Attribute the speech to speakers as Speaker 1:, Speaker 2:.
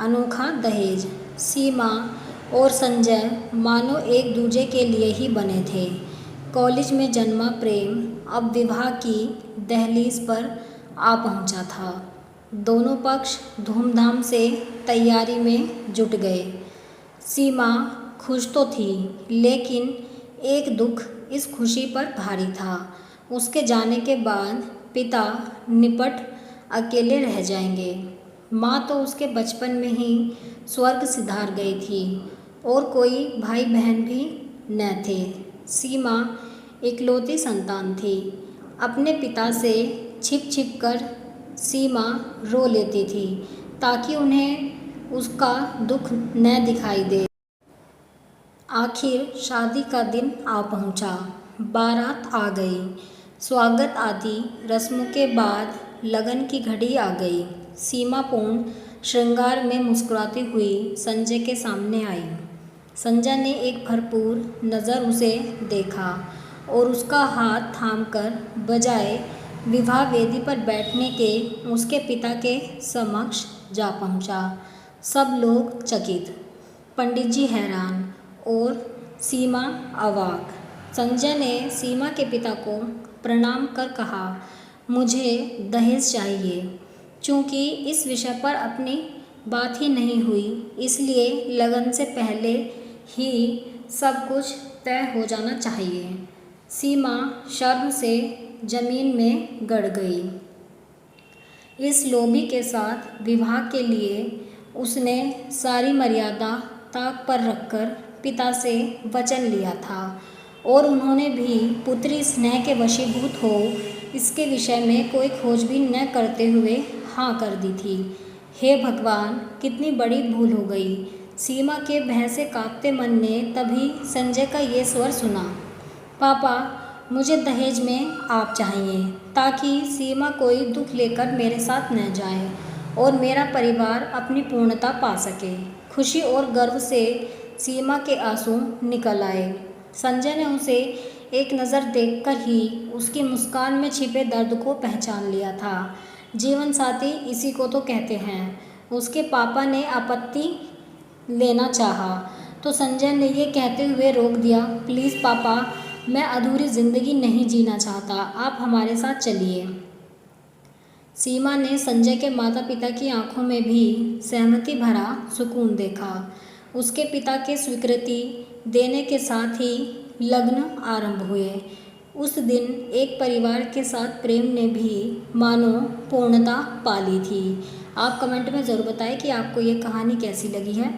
Speaker 1: अनोखा दहेज। सीमा और संजय मानो एक दूजे के लिए ही बने थे। कॉलेज में जन्मा प्रेम अब विवाह की दहलीज पर आ पहुंचा था। दोनों पक्ष धूमधाम से तैयारी में जुट गए। सीमा खुश तो थी, लेकिन एक दुख इस खुशी पर भारी था। उसके जाने के बाद पिता निपट अकेले रह जाएंगे। माँ तो उसके बचपन में ही स्वर्ग सिधार गई थी और कोई भाई बहन भी न थे। सीमा इकलौती संतान थी। अपने पिता से छिप छिप कर सीमा रो लेती थी ताकि उन्हें उसका दुख न दिखाई दे। आखिर शादी का दिन आ पहुंचा। बारात आ गई। स्वागत आदि रस्मों के बाद लगन की घड़ी आ गई। सीमा पूर्ण श्रृंगार में मुस्कुराती हुई संजय के सामने आई। संजय ने एक भरपूर नज़र उसे देखा और उसका हाथ थामकर बजाय विवाह वेदी पर बैठने के उसके पिता के समक्ष जा पहुंचा। सब लोग चकित, पंडित जी हैरान और सीमा अवाक। संजय ने सीमा के पिता को प्रणाम कर कहा, मुझे दहेज चाहिए। चूँकि इस विषय पर अपनी बात ही नहीं हुई, इसलिए लगन से पहले ही सब कुछ तय हो जाना चाहिए। सीमा शर्म से जमीन में गड़ गई। इस लोभी के साथ विवाह के लिए उसने सारी मर्यादा ताक पर रखकर पिता से वचन लिया था और उन्होंने भी पुत्री स्नेह के वशीभूत हो इसके विषय में कोई खोजबीन न करते हुए हाँ कर दी थी। हे भगवान, कितनी बड़ी भूल हो गई। सीमा के भय से कांपते मन ने तभी संजय का ये स्वर सुना, पापा, मुझे दहेज में आप चाहिए ताकि सीमा कोई दुख लेकर मेरे साथ न जाए और मेरा परिवार अपनी पूर्णता पा सके। खुशी और गर्व से सीमा के आंसू निकल आए। संजय ने उसे एक नज़र देखकर ही उसकी मुस्कान में छिपे दर्द को पहचान लिया था। जीवन साथी इसी को तो कहते हैं। उसके पापा ने आपत्ति लेना चाहा तो संजय ने ये कहते हुए रोक दिया, प्लीज़ पापा, मैं अधूरी ज़िंदगी नहीं जीना चाहता, आप हमारे साथ चलिए। सीमा ने संजय के माता पिता की आंखों में भी सहमति भरा सुकून देखा। उसके पिता के स्वीकृति देने के साथ ही लग्न आरंभ हुए। उस दिन एक परिवार के साथ प्रेम ने भी मानो पूर्णता पा ली थी। आप कमेंट में ज़रूर बताएं कि आपको ये कहानी कैसी लगी है।